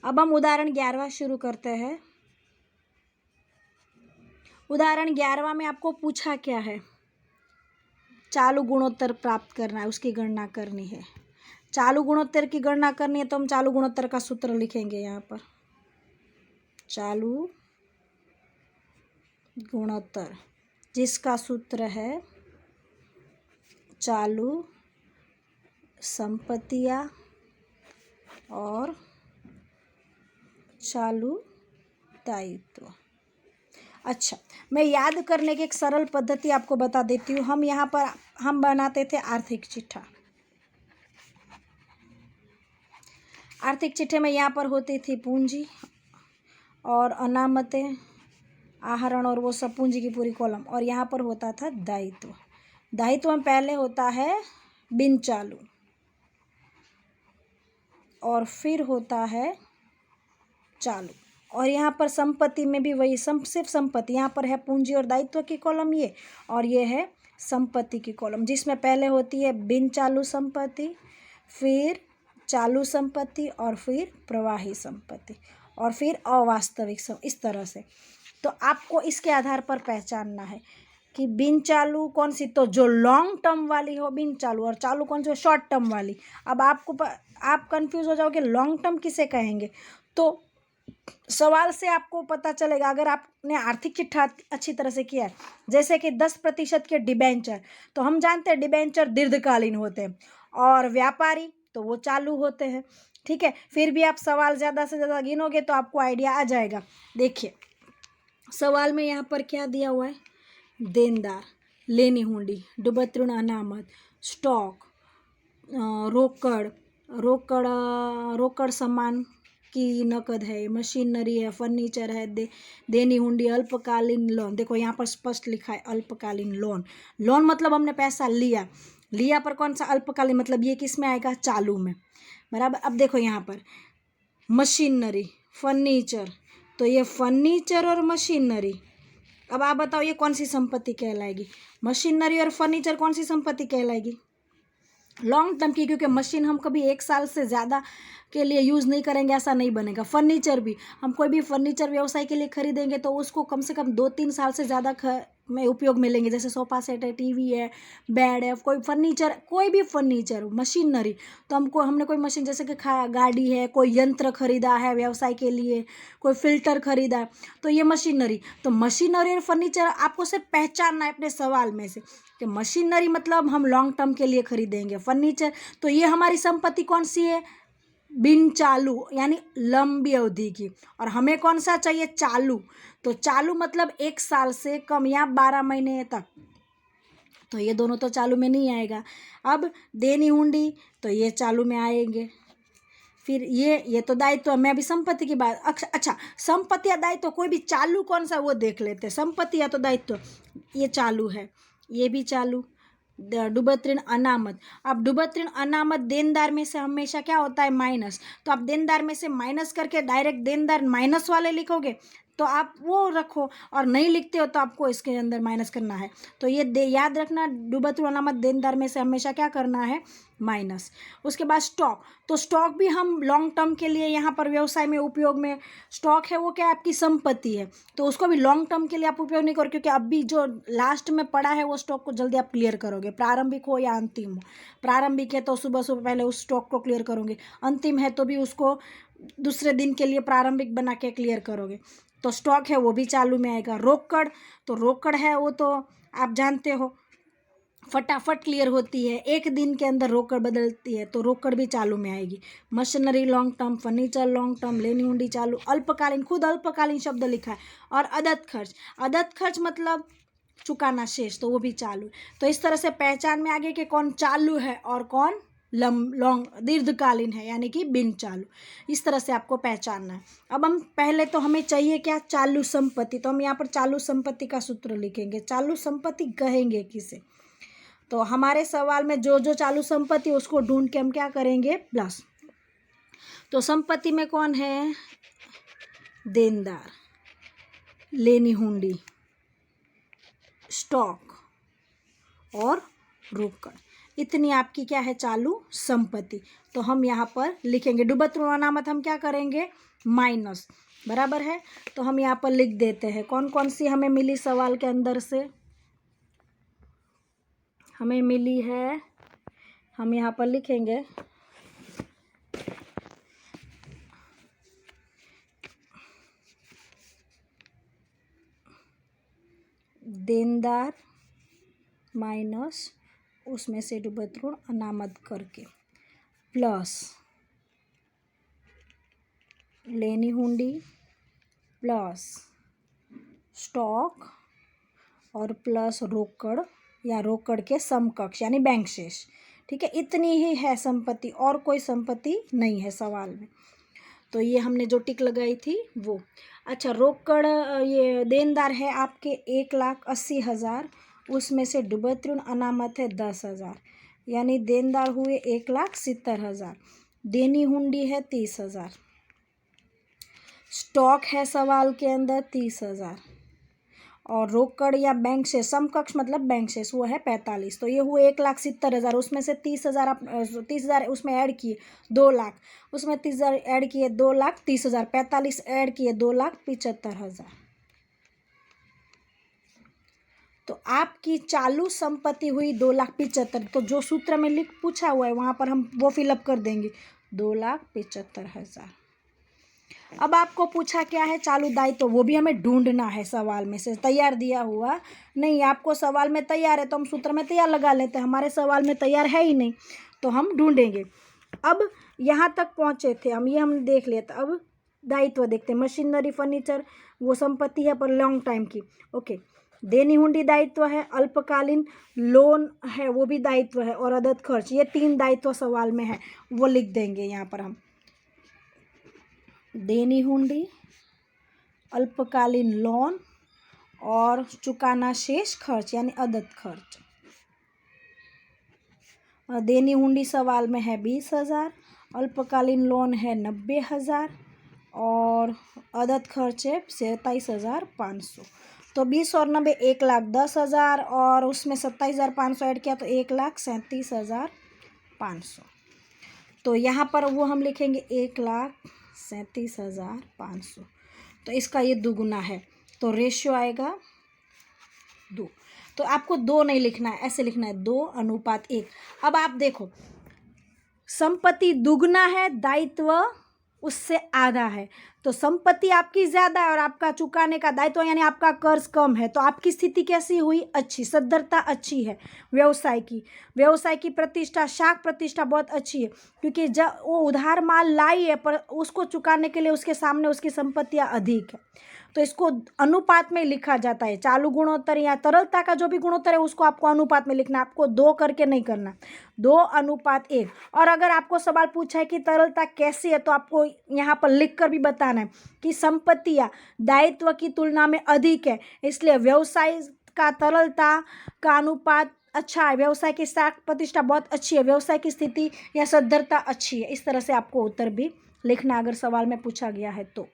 अब हम उदाहरण 11वां शुरू करते हैं। उदाहरण 11वां में आपको पूछा क्या है, चालू गुणोत्तर प्राप्त करना है, उसकी गणना करनी है। चालू गुणोत्तर की गणना करनी है तो हम चालू गुणोत्तर का सूत्र लिखेंगे यहाँ पर। चालू गुणोत्तर जिसका सूत्र है चालू संपत्तियां और चालू दायित्व। अच्छा, मैं याद करने की एक सरल पद्धति आपको बता देती हूँ। हम यहाँ पर हम बनाते थे आर्थिक चिट्ठा। आर्थिक चिट्ठे में यहाँ पर होती थी पूंजी और अनामतें, आहरण और वो सब पूंजी की पूरी कॉलम, और यहाँ पर होता था दायित्व। दायित्व में पहले होता है बिन चालू और फिर होता है चालू, और यहाँ पर संपत्ति में भी वही सिर्फ संपत्ति। यहाँ पर है पूंजी और दायित्व की कॉलम ये, और ये है संपत्ति की कॉलम, जिसमें पहले होती है बिन चालू संपत्ति, फिर चालू संपत्ति और फिर प्रवाही संपत्ति और फिर अवास्तविक इस तरह से। तो आपको इसके आधार पर पहचानना है कि बिन चालू कौन सी, तो जो लॉन्ग टर्म वाली हो बिन चालू, और चालू कौन सी हो, शॉर्ट टर्म वाली। अब आप कंफ्यूज हो जाओगे लॉन्ग टर्म किसे कहेंगे, तो सवाल से आपको पता चलेगा। अगर आपने आर्थिक चिट्ठा अच्छी तरह से किया है, जैसे कि 10% के डिबेंचर, तो हम जानते हैं डिबेंचर दीर्घकालीन होते हैं, और व्यापारी तो वो चालू होते हैं। ठीक है, फिर भी आप सवाल ज़्यादा से ज़्यादा गिनोगे तो आपको आइडिया आ जाएगा। देखिए सवाल में यहाँ पर क्या दिया हुआ है, देनदार, लेनी हुंडी, डूबत ऋण अनामत, स्टॉक, रोकड़ सामान की नकद है, मशीनरी है, फर्नीचर है, देनी हुंडी, अल्पकालीन लोन। देखो यहाँ पर स्पष्ट लिखा है अल्पकालीन लोन। लोन मतलब हमने पैसा लिया पर कौन सा अल्पकालीन, मतलब ये किस में आएगा, चालू में, बराबर। अब देखो यहाँ पर मशीनरी, फर्नीचर, तो ये फर्नीचर और मशीनरी। अब आप बताओ ये कौन सी संपत्ति कहलाएगी, मशीनरी और फर्नीचर कौन सी संपत्ति कहलाएगी, लॉन्ग टर्म की, क्योंकि मशीन हम कभी 1 साल से ज़्यादा के लिए यूज़ नहीं करेंगे, ऐसा नहीं बनेगा। फर्नीचर भी, हम कोई भी फर्नीचर व्यवसाय के लिए खरीदेंगे तो उसको कम से कम 2-3 साल से ज़्यादा में उपयोग में लेंगे, जैसे सोफ़ा सेट है, टीवी है, बेड है, कोई फर्नीचर, कोई भी फर्नीचर। मशीनरी तो हमने कोई मशीन, जैसे कि गाड़ी है, कोई यंत्र खरीदा है व्यवसाय के लिए, कोई फिल्टर खरीदा है, तो ये मशीनरी। तो मशीनरी और फर्नीचर आपको सिर्फ पहचानना है अपने सवाल में से कि मशीनरी मतलब हम लॉन्ग टर्म के लिए खरीदेंगे, फर्नीचर तो ये हमारी संपत्ति कौन सी है, बिन चालू यानी लंबी अवधि की, और हमें कौन सा चाहिए, चालू। तो चालू मतलब 1 साल से कम या 12 महीने तक, तो ये दोनों तो चालू में नहीं आएगा। अब देनी हुंडी तो ये चालू में आएंगे। फिर ये तो दायित्व, मैं अभी संपत्ति की बात, अच्छा संपत्ति या दायित्व कोई भी चालू कौन सा वो देख लेते हैं, संपत्ति या तो दायित्व, ये चालू है, ये भी चालू। डूबत ऋण अनामत, अब डूबत ऋण अनामत देनदार में से हमेशा क्या होता है, माइनस, तो आप देनदार में से माइनस करके डायरेक्ट देनदार माइनस वाले लिखोगे तो आप वो रखो, और नहीं लिखते हो तो आपको इसके अंदर माइनस करना है। तो ये याद रखना, डूबत ऋण अनामत देनदार में से हमेशा क्या करना है, माइनस। उसके बाद स्टॉक, तो स्टॉक भी हम लॉन्ग टर्म के लिए यहाँ पर व्यवसाय में उपयोग में, स्टॉक है वो क्या आपकी संपत्ति है, तो उसको भी लॉन्ग टर्म के लिए आप उपयोग नहीं करो, क्योंकि अभी जो लास्ट में पड़ा है वो स्टॉक को जल्दी आप क्लियर करोगे, प्रारंभिक हो या अंतिम हो। प्रारंभिक है तो सुबह पहले उस स्टॉक को क्लियर करोगे, अंतिम है तो भी उसको दूसरे दिन के लिए प्रारंभिक बना के क्लियर करोगे, तो स्टॉक है वो भी चालू में आएगा। रोकड़ है वो तो आप जानते हो फटाफट क्लियर होती है, 1 दिन के अंदर रोकड़ बदलती है, तो रोकड़ भी चालू में आएगी। Machinery long term, furniture long term, लेनी हुंडी चालू, अल्पकालीन, खुद अल्पकालीन शब्द लिखा है, और अदत खर्च मतलब चुकाना शेष, तो वो भी चालू। तो इस तरह से पहचान में आगे कि कौन चालू है और कौन लॉन्ग दीर्घकालीन है, यानी कि बिन चालू। इस तरह से आपको पहचानना है। अब हम पहले तो हमें चाहिए क्या, चालू संपत्ति, तो हम यहाँ पर चालू संपत्ति का सूत्र लिखेंगे। चालू संपत्ति कहेंगे किसे, तो हमारे सवाल में जो जो चालू संपत्ति उसको ढूंढ के हम क्या करेंगे, प्लस। तो संपत्ति में कौन है, देनदार, लेनी हुंडी, स्टॉक और रोकड़। इतनी आपकी क्या है, चालू संपत्ति। तो हम यहाँ पर लिखेंगे डूबत ऋण अनामत, हम क्या करेंगे, माइनस, बराबर है। तो हम यहाँ पर लिख देते हैं कौन कौन सी हमें मिली सवाल के अंदर से, हमें मिली है, हम यहाँ पर लिखेंगे देनदार माइनस उसमें से डूबत ऋण अनामत करके, प्लस लेनी हुंडी, प्लस स्टॉक, और प्लस रोकड़ या रोकड़ के समकक्ष यानी बैंक शेष। ठीक है, इतनी ही है संपत्ति, और कोई संपत्ति नहीं है सवाल में। तो ये हमने जो टिक लगाई थी वो। अच्छा, रोकड़ ये देनदार है आपके 1,80,000, उसमें से डूबत ऋण अनामत है 10,000, यानी देनदार हुए 1,70,000, देनी हुंडी है 30,000, स्टॉक है सवाल के अंदर 30,000, और रोकड़ या बैंक शेष समकक्ष मतलब बैंक शेष वो है 45। तो ये हुए 1,70,000, उसमें से 30,000 आप 30,000 उसमें ऐड किए 2 लाख, उसमें 30,000 ऐड किए 2,30,000, 45 ऐड किए 2,75,000। तो आपकी चालू संपत्ति हुई 2,75,000। तो जो सूत्र में लिख पूछा हुआ है वहाँ पर हम वो फिलअप कर देंगे 2,75,000। अब आपको पूछा क्या है, चालू दायित्व, तो वो भी हमें ढूंढना है, सवाल में से तैयार दिया हुआ नहीं। आपको सवाल में तैयार है तो हम सूत्र में तैयार लगा लेते हैं, हमारे सवाल में तैयार है ही नहीं तो हम ढूंढेंगे। अब यहाँ तक पहुँचे थे हम, ये हमने देख लिया था। अब दायित्व देखते हैं, मशीनरी फर्नीचर वो संपत्ति है पर लॉन्ग टाइम की, ओके। देनी हुंडी दायित्व है, अल्पकालीन लोन है वो भी दायित्व है, और अदद खर्च, ये 3 दायित्व सवाल में है, वो लिख देंगे यहाँ पर हम। देनी हुंडी, अल्पकालीन लोन, और चुकाना शेष खर्च यानी अदद खर्च। देनी हुंडी सवाल में है 20,000, अल्पकालीन लोन है 90,000, और अदद खर्च है 27,500। तो 20 और 90 1,10,000, और उसमें 27,500 ऐड किया तो 1,37,500। तो यहाँ पर वो हम लिखेंगे 1,37,500। तो इसका ये दुगुना है, तो रेशियो आएगा 2। तो आपको 2 नहीं लिखना है, ऐसे लिखना है 2:1। अब आप देखो, संपत्ति दुगना है, दायित्व उससे आधा है। तो संपत्ति आपकी ज़्यादा है और आपका चुकाने का दायित्व यानी आपका कर्ज कम है, तो आपकी स्थिति कैसी हुई, अच्छी, सद्धरता अच्छी है। व्यवसाय की प्रतिष्ठा, शाख प्रतिष्ठा बहुत अच्छी है, क्योंकि जब वो उधार माल लाई है पर उसको चुकाने के लिए उसके सामने उसकी संपत्तियाँ अधिक है, तो इसको अनुपात में लिखा जाता है। चालू गुणोत्तर या तरलता का जो भी गुणोत्तर है उसको आपको अनुपात में लिखना, आपको 2 करके नहीं करना, 2:1। और अगर आपको सवाल पूछा है कि तरलता कैसी है तो आपको यहाँ पर लिख कर भी बताना है कि संपत्तियाँ दायित्व की तुलना में अधिक है, इसलिए व्यवसाय का तरलता का अनुपात अच्छा है, व्यवसाय की शाख प्रतिष्ठा बहुत अच्छी है, व्यवसाय की स्थिति या सद्धरता अच्छी है। इस तरह से आपको उत्तर भी लिखना अगर सवाल में पूछा गया है तो।